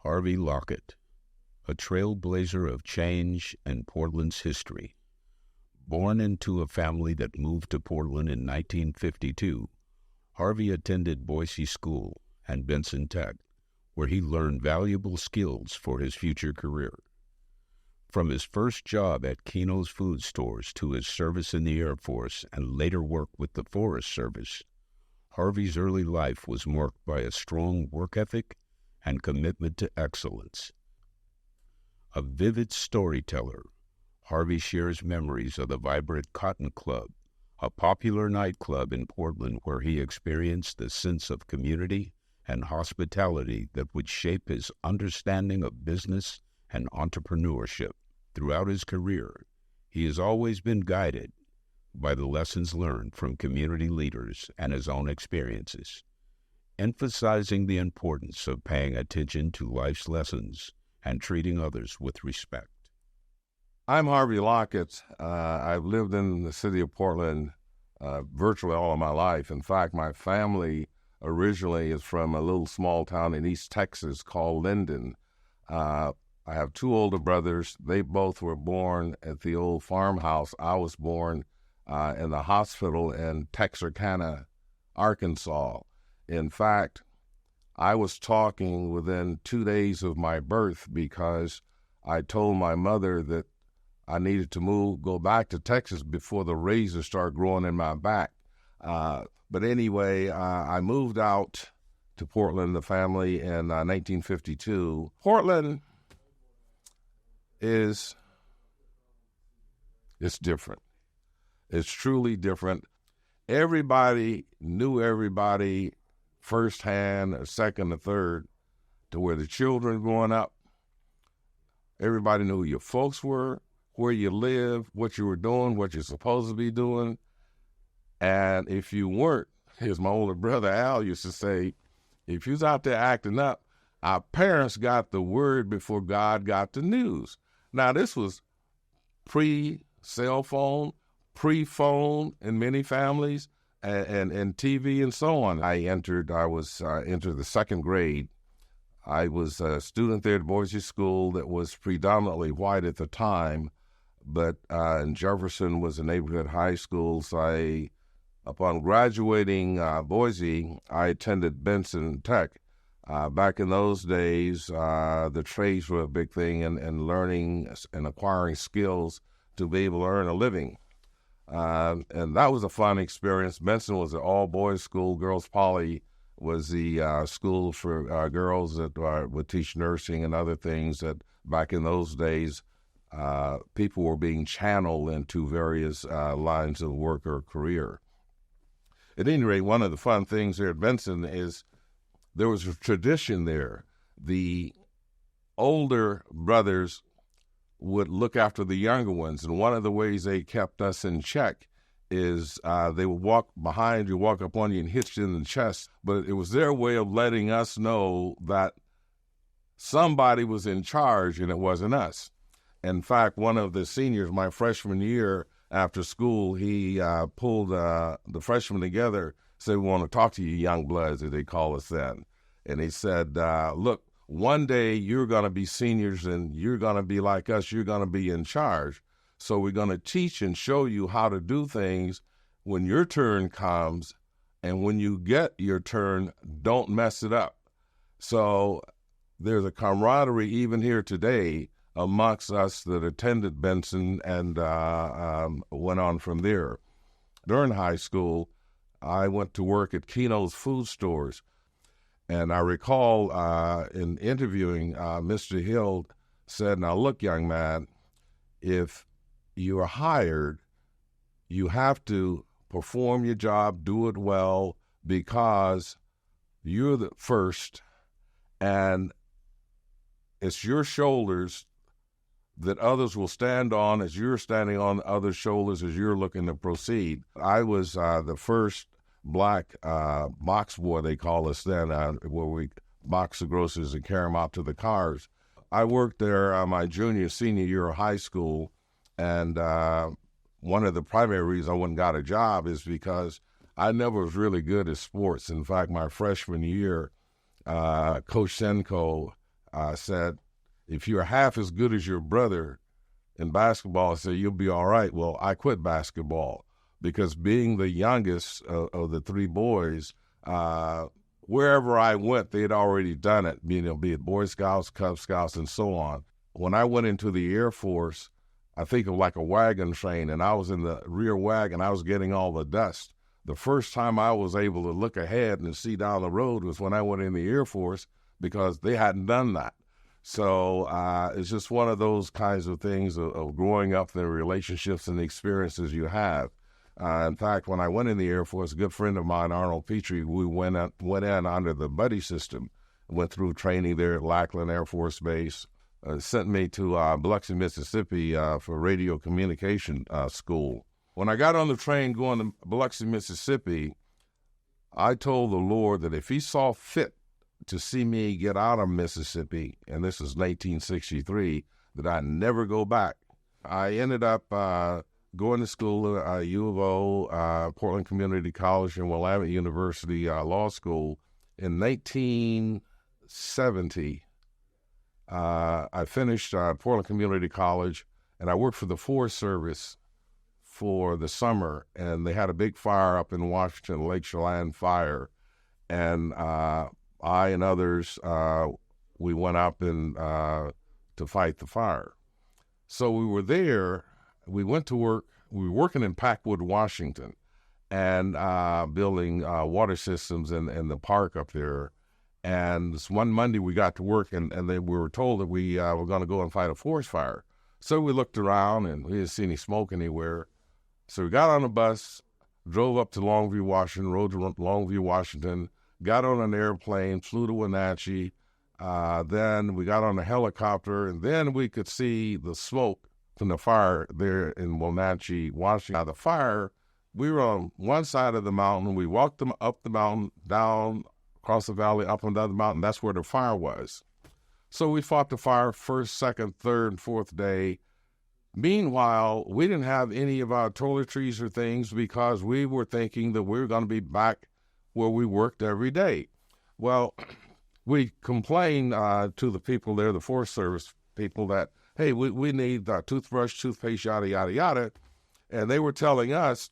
Harvey Lockett, a trailblazer of change in Portland's history. Born into a family that moved to Portland in 1952, Harvey attended Boise School and Benson Tech, where he learned valuable skills for his future career. From his first job at Kino's food stores to his service in the Air Force and later work with the Forest Service, Harvey's early life was marked by a strong work ethic and commitment to excellence. A vivid storyteller, Harvey shares memories of the vibrant Cotton Club, a popular nightclub in Portland where he experienced the sense of community and hospitality that would shape his understanding of business and entrepreneurship. Throughout his career, he has always been guided by the lessons learned from community leaders and his own experiences, emphasizing the importance of paying attention to life's lessons and treating others with respect. I'm Harvey Lockett. I've lived in the city of Portland virtually all of my life. In fact, my family originally is from a little small town in East Texas called Linden. I have two older brothers. They both were born at the old farmhouse. I was born in the hospital in Texarkana, Arkansas. In fact, I was talking within 2 days of my birth because I told my mother that I needed to go back to Texas before the razors started growing in my back. But anyway, I moved out to Portland, the family, in 1952. Portland it's different. It's truly different. Everybody knew everybody firsthand, or second, or third, to where the children growing up, everybody knew who your folks were, where you live, what you were doing, what you're supposed to be doing. And if you weren't, as my older brother Al used to say, if you was out there acting up, our parents got the word before God got the news. Now, this was pre-cell phone, pre-phone in many families, and TV and so on. I entered the second grade. I was a student there at Boise School that was predominantly white at the time, but in Jefferson was a neighborhood high school. So upon graduating Boise, I attended Benson Tech. Back in those days, the trades were a big thing, and learning and acquiring skills to be able to earn a living. And that was a fun experience. Benson was an all-boys school. Girls Poly was the school for girls that would teach nursing and other things that back in those days, people were being channeled into various lines of work or career. At any rate, one of the fun things there at Benson is there was a tradition there. The older brothers would look after the younger ones, and one of the ways they kept us in check is they would walk behind you, walk up on you, and hit you in the chest. But it was their way of letting us know that somebody was in charge, and it wasn't us. In fact, one of the seniors, my freshman year after school, he pulled the freshmen together, said, "We want to talk to you young bloods," as they call us then. And he said, look, one day you're going to be seniors and you're going to be like us. You're going to be in charge. So we're going to teach and show you how to do things when your turn comes. And when you get your turn, don't mess it up. So there's a camaraderie even here today amongst us that attended Benson and went on from there. During high school, I went to work at Kino's food stores. And I recall in interviewing, Mr. Hill said, "Now look, young man, if you are hired, you have to perform your job, do it well, because you're the first, and it's your shoulders that others will stand on as you're standing on others' shoulders as you're looking to proceed." I was the first black box boy, they call us then, where we box the groceries and carry them out to the cars. I worked there my senior year of high school, and one of the primary reasons I went and got a job is because I never was really good at sports. In fact, my freshman year, Coach Senko said, if you're half as good as your brother in basketball, I said, you'll be all right. Well, I quit basketball because being the youngest of the three boys, wherever I went, they had already done it, be it Boy Scouts, Cub Scouts, and so on. When I went into the Air Force, I think of like a wagon train, and I was in the rear wagon. I was getting all the dust. The first time I was able to look ahead and see down the road was when I went in the Air Force because they hadn't done that. So it's just one of those kinds of things of growing up, the relationships and the experiences you have. In fact, when I went in the Air Force, a good friend of mine, Arnold Petrie, we went in under the buddy system, went through training there at Lackland Air Force Base, sent me to Biloxi, Mississippi for radio communication school. When I got on the train going to Biloxi, Mississippi, I told the Lord that if he saw fit to see me get out of Mississippi, and this is 1963, that I'd never go back. I ended up going to school at U of O, Portland Community College, and Willamette University Law School. In 1970, I finished Portland Community College, and I worked for the Forest Service for the summer, and they had a big fire up in Washington, Lake Chelan fire, and I and others, we went up to fight the fire. So we were there, we went to work, we were working in Packwood, Washington, and building water systems in the park up there. And this one Monday we got to work, and we were told that we were going to go and fight a forest fire. So we looked around, and we didn't see any smoke anywhere. So we got on a bus, drove up to Longview, Washington, rode to Longview, Washington, got on an airplane, flew to Wenatchee. Then we got on a helicopter, and then we could see the smoke from the fire there in Wenatchee, Washington. Now, the fire, we were on one side of the mountain. We walked up the mountain, down, across the valley, up on the other mountain. That's where the fire was. So we fought the fire first, second, third, and fourth day. Meanwhile, we didn't have any of our toiletries or things because we were thinking that we were going to be back where we worked every day. Well, we complained to the people there, the Forest Service people, that, hey, we need toothbrush, toothpaste, yada, yada, yada. And they were telling us,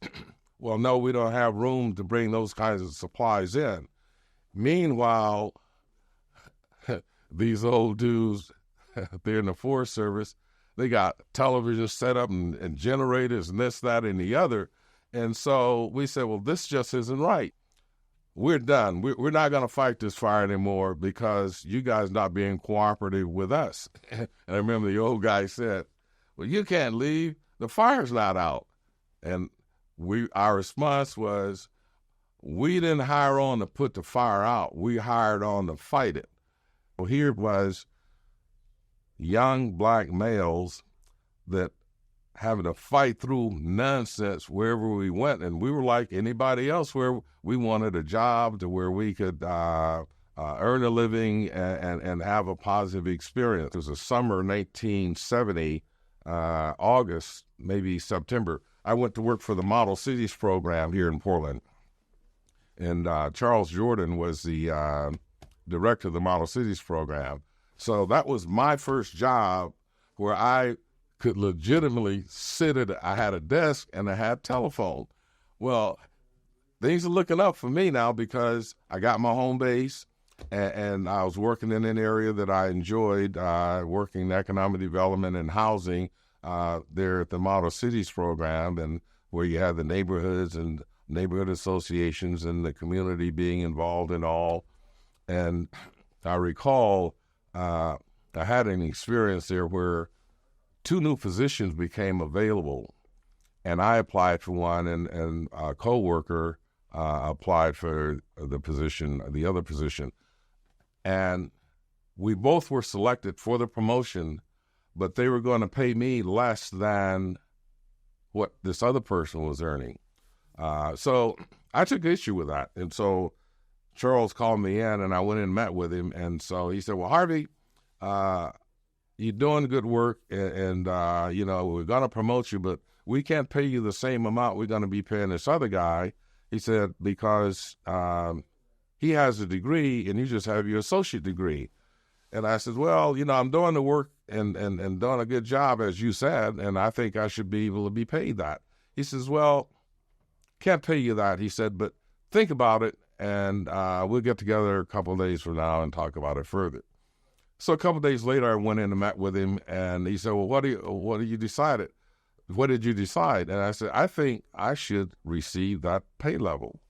well, no, we don't have room to bring those kinds of supplies in. Meanwhile, these old dudes, they're in the Forest Service, they got television set up and generators and this, that, and the other. And so we said, well, this just isn't right. We're done. We're not going to fight this fire anymore because you guys not being cooperative with us. And I remember the old guy said, well, you can't leave. The fire's not out. And our response was, we didn't hire on to put the fire out. We hired on to fight it. Well, here was young black males that having to fight through nonsense wherever we went. And we were like anybody else where we wanted a job to where we could earn a living and have a positive experience. It was a summer 1970, August, maybe September. I went to work for the Model Cities program here in Portland. And Charles Jordan was the director of the Model Cities program. So that was my first job where I could legitimately I had a desk and I had a telephone. Well, things are looking up for me now because I got my home base and I was working in an area that I enjoyed, working in economic development and housing there at the Model Cities program, and where you have the neighborhoods and neighborhood associations and the community being involved in all. And I recall I had an experience there where 2 new positions became available, and I applied for one, and a coworker applied for the other position, and we both were selected for the promotion, but they were going to pay me less than what this other person was earning. So I took issue with that, and so Charles called me in, and I went in and met with him, and so he said, well, Harvey, you're doing good work, and we're going to promote you, but we can't pay you the same amount we're going to be paying this other guy. He said, because he has a degree and you just have your associate degree. And I said, well, I'm doing the work and doing a good job, as you said, and I think I should be able to be paid that. He says, well, can't pay you that. He said, but think about it, and we'll get together a couple of days from now and talk about it further. So a couple of days later, I went in and met with him, and he said, well, what did you decide? What did you decide? And I said, I think I should receive that pay level.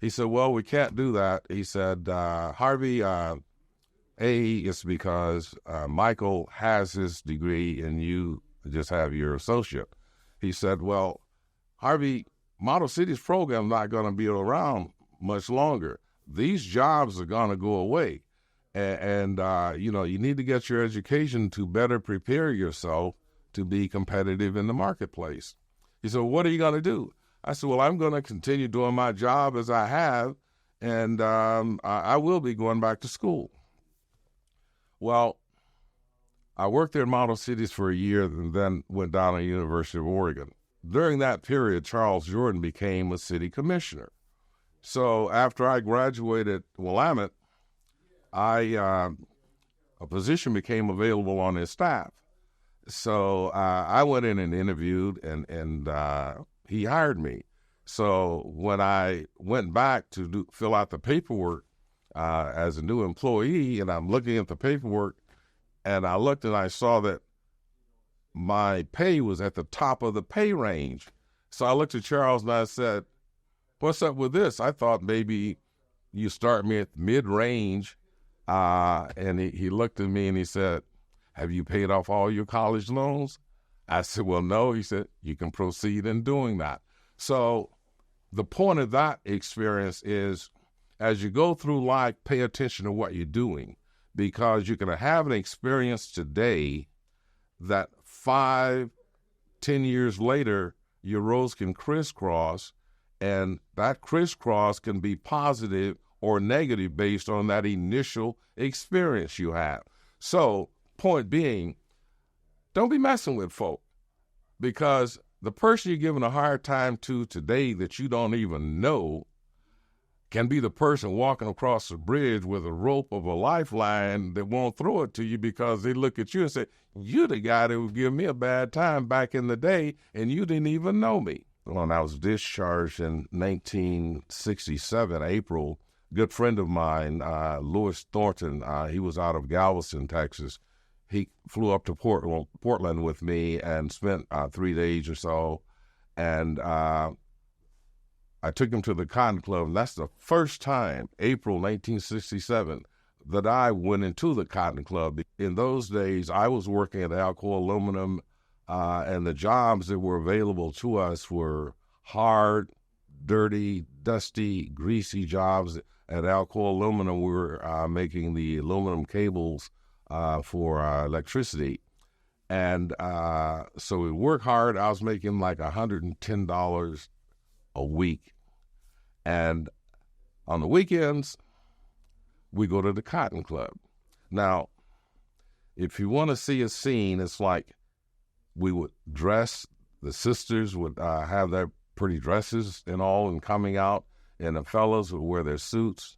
He said, well, we can't do that. He said, Harvey, it's because Michael has his degree and you just have your associate. He said, well, Harvey, Model Cities program not going to be around much longer. These jobs are going to go away. And you need to get your education to better prepare yourself to be competitive in the marketplace. He said, what are you going to do? I said, well, I'm going to continue doing my job as I have, and I will be going back to school. Well, I worked there in Model Cities for a year and then went down to the University of Oregon. During that period, Charles Jordan became a city commissioner. So after I graduated Willamette, a position became available on his staff. So I went in and interviewed, and he hired me. So when I went back to fill out the paperwork as a new employee, and I'm looking at the paperwork, and I looked and I saw that my pay was at the top of the pay range. So I looked at Charles and I said, what's up with this? I thought maybe you start me at mid-range. And he looked at me and he said, have you paid off all your college loans? I said, well, no. He said, you can proceed in doing that. So the point of that experience is, as you go through life, pay attention to what you're doing, because you're going to have an experience today that 5-10 years later, your roads can crisscross, and that crisscross can be positive or negative based on that initial experience you have. So, point being, don't be messing with folk, because the person you're giving a hard time to today that you don't even know can be the person walking across the bridge with a rope of a lifeline that won't throw it to you because they look at you and say, you're the guy that would give me a bad time back in the day, and you didn't even know me. When I was discharged in 1967, April, a good friend of mine, Louis Thornton, he was out of Galveston, Texas. He flew up to Portland with me and spent 3 days or so, and I took him to the Cotton Club, and that's the first time, April 1967, that I went into the Cotton Club. In those days, I was working at Alcoa Aluminum, and the jobs that were available to us were hard, dirty, dusty, greasy jobs. At Alcoa Aluminum, we were making the aluminum cables for electricity. And so we worked hard. I was making like $110 a week. And on the weekends, we go to the Cotton Club. Now, if you want to see a scene, it's like we would dress, the sisters would have their pretty dresses and all and coming out, and the fellas would wear their suits,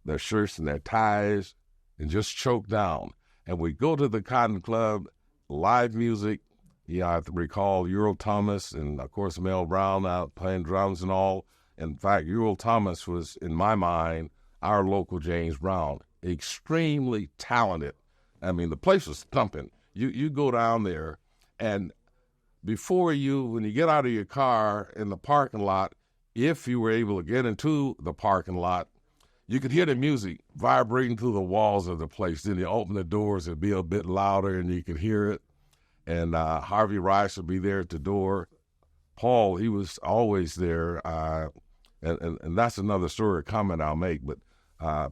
their shirts and their ties, and just choke down. And we go to the Cotton Club, live music. I have to recall Earl Thomas and, of course, Mel Brown out playing drums and all. In fact, Earl Thomas was, in my mind, our local James Brown, extremely talented. I mean, the place was thumping. You go down there, and when you get out of your car in the parking lot, if you were able to get into the parking lot, you could hear the music vibrating through the walls of the place. Then you open the doors, it'd be a bit louder, and you could hear it. And Harvey Rice would be there at the door. Paul, he was always there. And that's another story, comment I'll make. But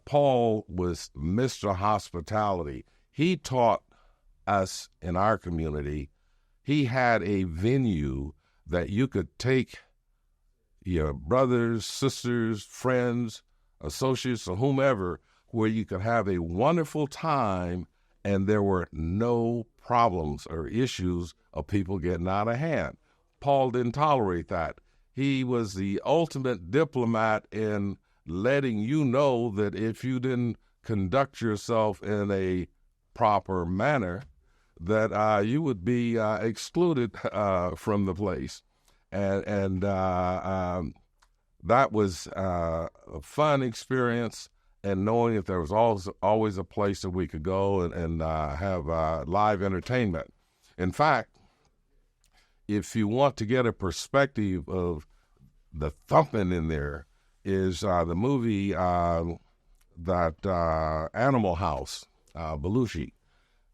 Paul was Mr. Hospitality. He taught us in our community. He had a venue that you could take your brothers, sisters, friends, associates, or whomever, where you could have a wonderful time, and there were no problems or issues of people getting out of hand. Paul didn't tolerate that. He was the ultimate diplomat in letting you know that if you didn't conduct yourself in a proper manner, that you would be excluded from the place. And that was a fun experience, and knowing that there was always a place that we could go and have live entertainment. In fact, if you want to get a perspective of the thumping in there, is the movie that Animal House, Belushi.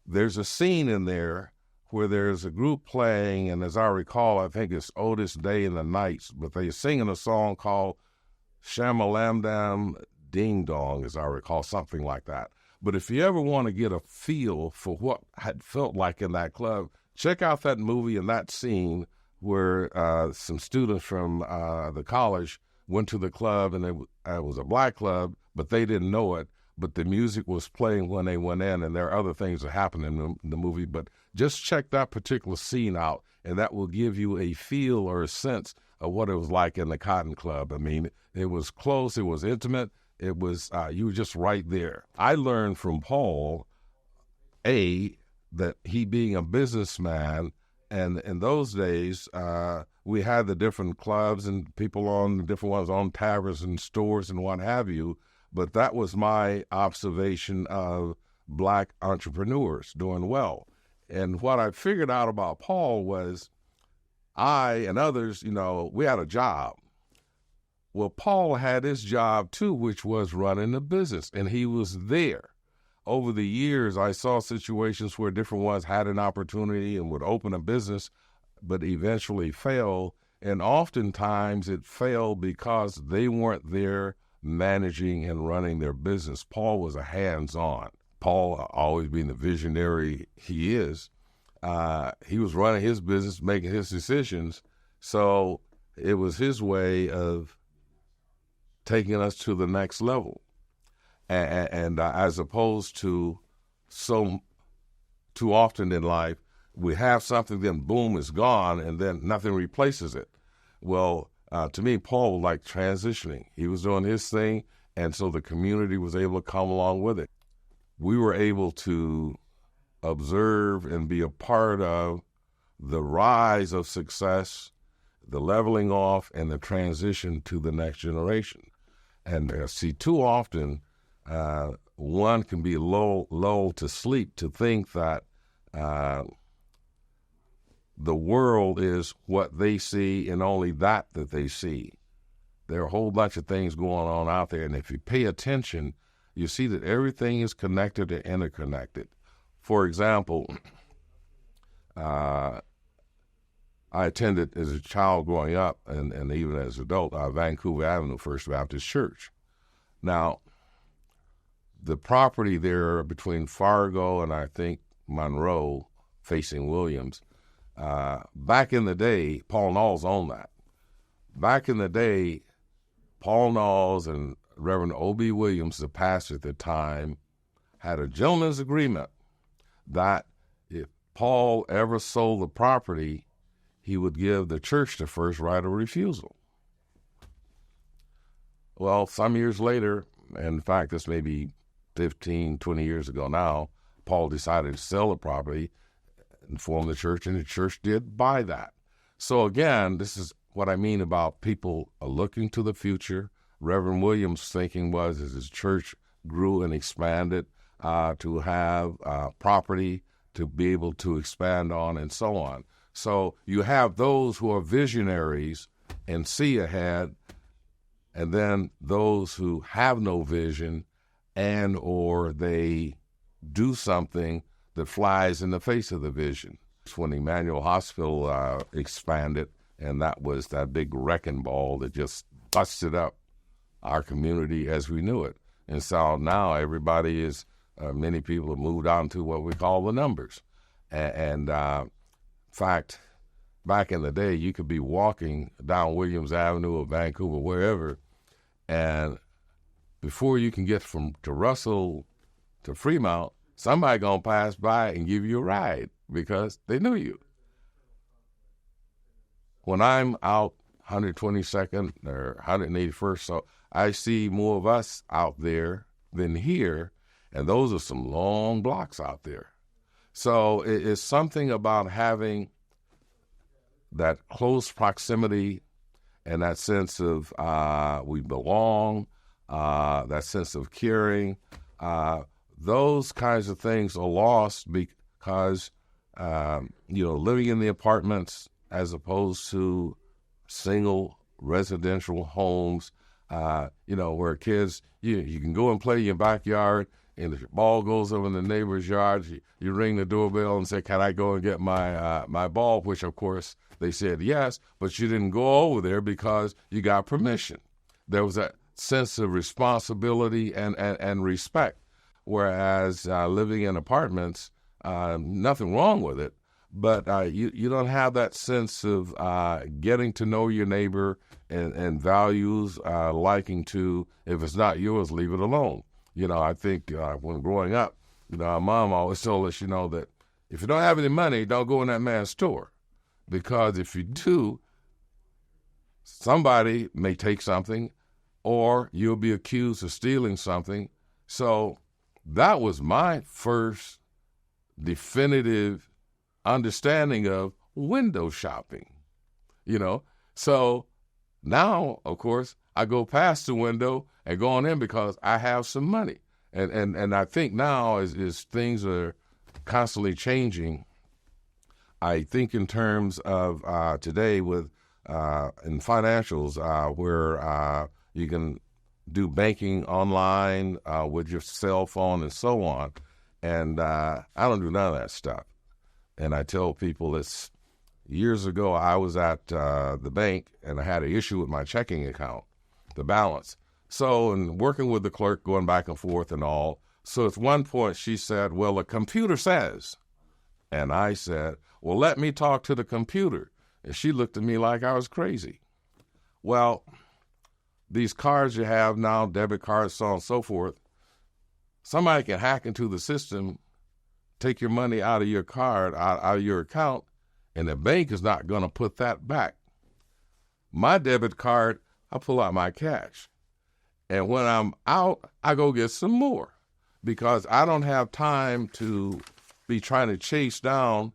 There's a scene in there where there's a group playing, and as I recall, I think it's Otis Day and the Knights, but they're singing a song called Shamalamdam Ding Dong, as I recall, something like that. But if you ever want to get a feel for what had felt like in that club, check out that movie and that scene where some students from the college went to the club, and it was a black club, but they didn't know it. But the music was playing when they went in, and there are other things that happen in the movie. But just check that particular scene out, and that will give you a feel or a sense of what it was like in the Cotton Club. I mean, it was close, it was intimate, it was you were just right there. I learned from Paul, that he being a businessman, and in those days, we had the different clubs and people on the different ones on taverns and stores and what have you. But that was my observation of black entrepreneurs doing well. And what I figured out about Paul was I and others, we had a job. Well, Paul had his job too, which was running the business, and he was there. Over the years, I saw situations where different ones had an opportunity and would open a business, but eventually fail. And oftentimes it failed because they weren't there managing and running their business. Paul was a hands-on. Paul, always being the visionary he is, he was running his business, making his decisions. So it was his way of taking us to the next level. And as opposed to too often in life, we have something, then boom, it's gone, and then nothing replaces it. Well, to me, Paul was like transitioning. He was doing his thing, and so the community was able to come along with it. We were able to observe and be a part of the rise of success, the leveling off, and the transition to the next generation. And see, too often, one can be lulled to sleep to think that the world is what they see and only that they see. There are a whole bunch of things going on out there, and if you pay attention, you see that everything is connected and interconnected. For example, I attended as a child growing up, and even as an adult, Vancouver Avenue First Baptist Church. Now, the property there between Fargo and I think Monroe, facing Williams, back in the day, Paul Knowles owned that. Back in the day, Paul Knowles and Reverend O.B. Williams, the pastor at the time, had a gentleman's agreement that if Paul ever sold the property, he would give the church the first right of refusal. Well, some years later, in fact, this may be 15, 20 years ago now, Paul decided to sell the property and form the church, and the church did buy that. So again, this is what I mean about people looking to the future. Reverend Williams' thinking was, as his church grew and expanded, to have property to be able to expand on and so on. So you have those who are visionaries and see ahead, and then those who have no vision and or they do something that flies in the face of the vision. It's when Emmanuel Hospital expanded, and that was that big wrecking ball that just busted up our community as we knew it. And so now everybody is, many people have moved on to what we call the numbers. And in fact, back in the day, you could be walking down Williams Avenue or Vancouver, wherever, and before you can get to Russell to Fremont, somebody gonna pass by and give you a ride because they knew you. When I'm out 122nd or 181st, so I see more of us out there than here, And those are some long blocks out there. So it's something about having that close proximity and that sense of we belong, that sense of caring. Those kinds of things are lost because, living in the apartments as opposed to single residential homes, where kids, you can go and play in your backyard, and if your ball goes over in the neighbor's yard, you ring the doorbell and say, "Can I go and get my ball?" Which, of course, they said yes, but you didn't go over there because you got permission. There was that sense of responsibility and respect. Whereas living in apartments, nothing wrong with it, but you don't have that sense of getting to know your neighbor and values, liking to, if it's not yours, leave it alone. I think when growing up, our mom always told us, that if you don't have any money, don't go in that man's store. Because if you do, somebody may take something or you'll be accused of stealing something. So that was my first definitive understanding of window shopping, So now, of course, I go past the window and go on in because I have some money. And I think now as things are constantly changing, I think in terms of today with in financials where you can do banking online with your cell phone and so on. And I don't do none of that stuff. And I tell people years ago I was at the bank and I had an issue with my checking account, the balance. So, and working with the clerk, going back and forth and all. So at one point she said, "Well, the computer says." And I said, "Well, let me talk to the computer." And she looked at me like I was crazy. Well, these cards you have now, debit cards, so on and so forth, somebody can hack into the system, take your money out of your card, out of your account, and the bank is not going to put that back. My debit card, I pull out my cash. And when I'm out, I go get some more because I don't have time to be trying to chase down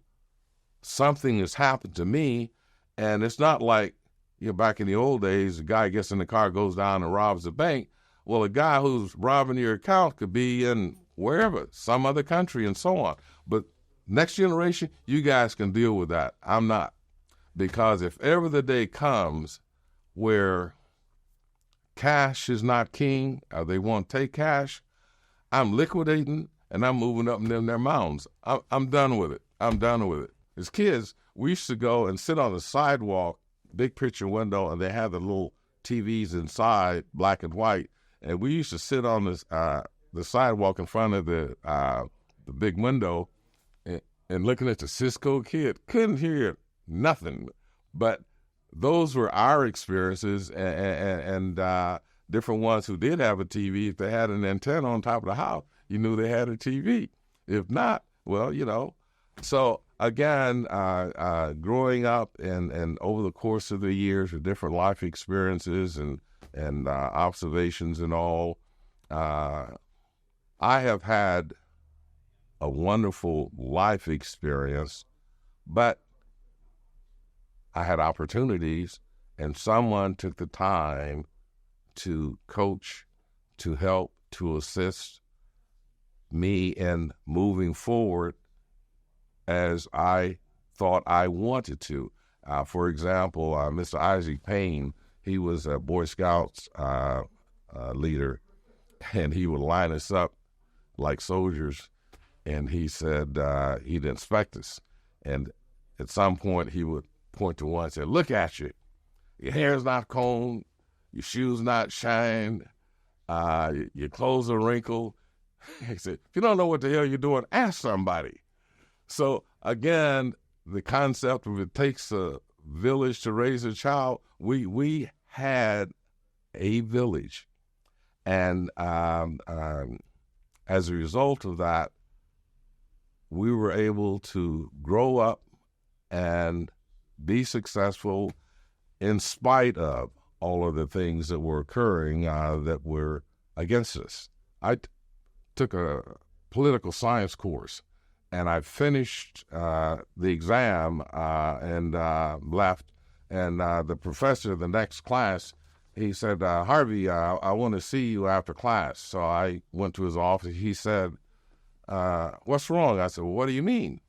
something that's happened to me. And it's not like, back in the old days, a guy gets in the car, goes down and robs the bank. Well, a guy who's robbing your account could be in wherever, some other country and so on. But next generation, you guys can deal with that. I'm not. Because if ever the day comes where cash is not king, or they won't take cash, I'm liquidating and I'm moving up in their mounds. I'm done with it. I'm done with it. As kids, we used to go and sit on the sidewalk, big picture window, and they had the little TVs inside, black and white, and we used to sit on the sidewalk in front of the big window and looking at the Cisco kid. Couldn't hear nothing, but those were our experiences, and different ones who did have a TV, if they had an antenna on top of the house, you knew they had a TV. If not, well, So again, growing up and over the course of the years with different life experiences and observations and all, I have had a wonderful life experience, but I had opportunities, and someone took the time to coach, to help, to assist me in moving forward as I thought I wanted to. For example, Mr. Isaac Payne, he was a Boy Scouts leader, and he would line us up like soldiers, and he said he'd inspect us. And at some point, he would point to one and say, "Look at you. Your hair's not combed, your shoes not shined, your clothes are wrinkled." He said, "If you don't know what the hell you're doing, ask somebody." So again, the concept of it takes a village to raise a child, we had a village. And as a result of that, we were able to grow up and be successful in spite of all of the things that were occurring that were against us. took a political science course, and I finished the exam and left. And the professor, the next class, he said, Harvey, I want to see you after class. So I went to his office. He said, what's wrong? I said, well, what do you mean?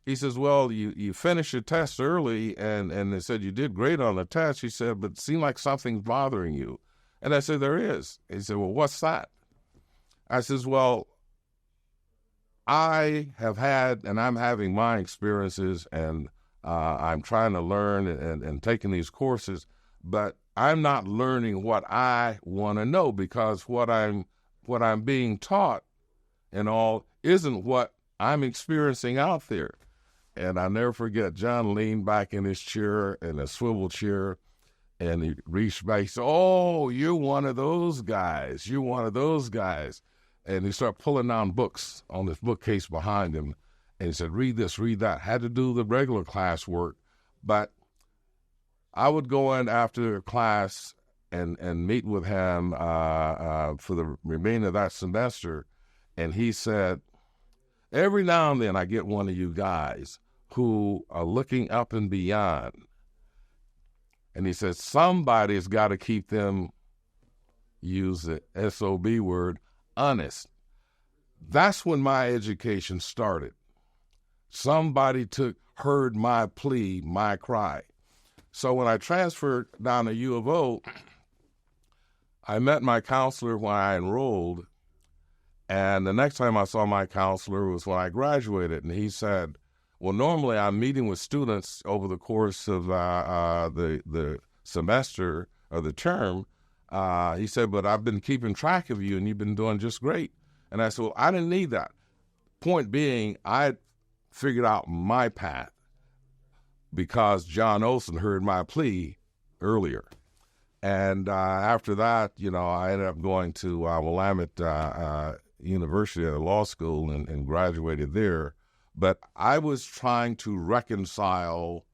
He says, well, you finished your test early, and they said you did great on the test. He said, but it seemed like something's bothering you. And I said, there is. He said, well, what's that? I says, well, I have had, and I'm having my experiences, and I'm trying to learn and taking these courses, but I'm not learning what I want to know, because what I'm being taught and all isn't what I'm experiencing out there. And I never forget, John leaned back in his chair, in a swivel chair, and he reached back. He said, oh, you're one of those guys. You're one of those guys. And he started pulling down books on this bookcase behind him. And he said, read this, read that. Had to do the regular classwork. But I would go in after class and meet with him for the remainder of that semester. And he said, every now and then I get one of you guys who are looking up and beyond. And he said, somebody's got to keep them, use the SOB word, honest. That's when my education started. Somebody heard my plea, my cry. So when I transferred down to U of O, I met my counselor when I enrolled, and the next time I saw my counselor was when I graduated, and he said, well, normally I'm meeting with students over the course of the semester or the term. He said, but I've been keeping track of you, and you've been doing just great. And I said, well, I didn't need that. Point being, I figured out my path because John Olson heard my plea earlier. And after that, I ended up going to Willamette University Law School and graduated there. But I was trying to reconcile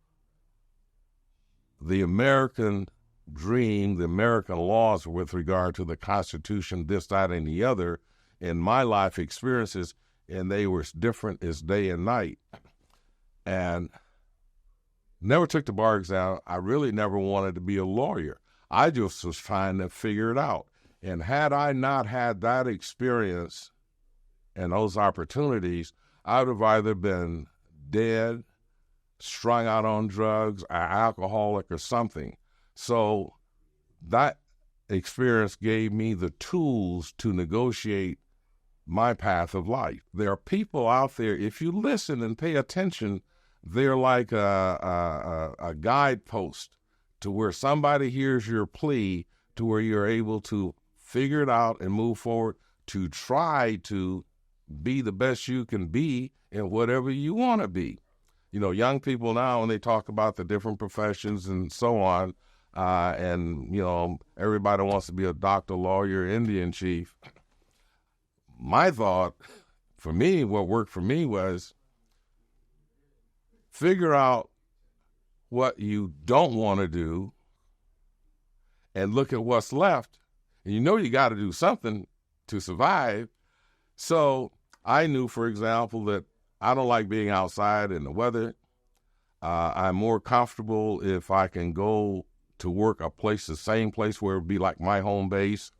the American dream, the American laws with regard to the Constitution, this, that, and the other, in my life experiences, and they were different as day and night. And never took the bar exam. I really never wanted to be a lawyer. I just was trying to figure it out. And had I not had that experience and those opportunities, I would have either been dead, strung out on drugs, an alcoholic, or something. So that experience gave me the tools to negotiate my path of life. There are people out there, if you listen and pay attention, they're like a guidepost to where somebody hears your plea, to where you're able to figure it out and move forward to try to be the best you can be in whatever you want to be. Young people now, when they talk about the different professions and so on, and everybody wants to be a doctor, lawyer, Indian chief. My thought, for me, what worked for me was figure out what you don't want to do and look at what's left. And you got to do something to survive. So I knew, for example, that I don't like being outside in the weather. I'm more comfortable if I can go to work the same place where it would be like my home base.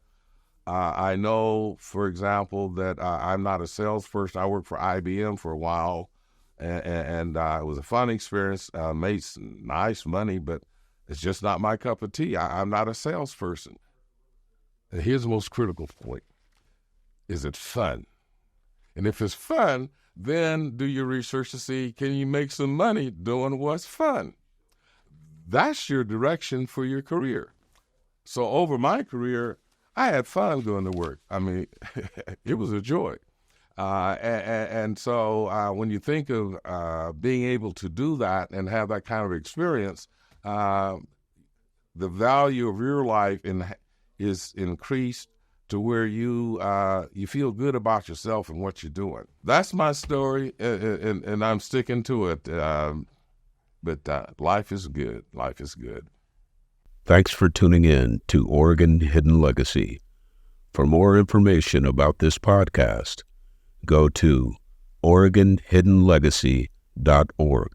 I know, for example, that I'm not a salesperson. I worked for IBM for a while, and it was a fun experience. Made some nice money, but it's just not my cup of tea. I'm not a salesperson. And here's the most critical point. Is it fun? And if it's fun, then do your research to see, can you make some money doing what's fun? That's your direction for your career. So over my career, I had fun doing the work. I mean, it was a joy. And so when you think of being able to do that and have that kind of experience, the value of your life is increased to where you feel good about yourself and what you're doing. That's my story, and I'm sticking to it. But life is good. Life is good. Thanks for tuning in to Oregon Hidden Legacy. For more information about this podcast, go to OregonHiddenLegacy.org.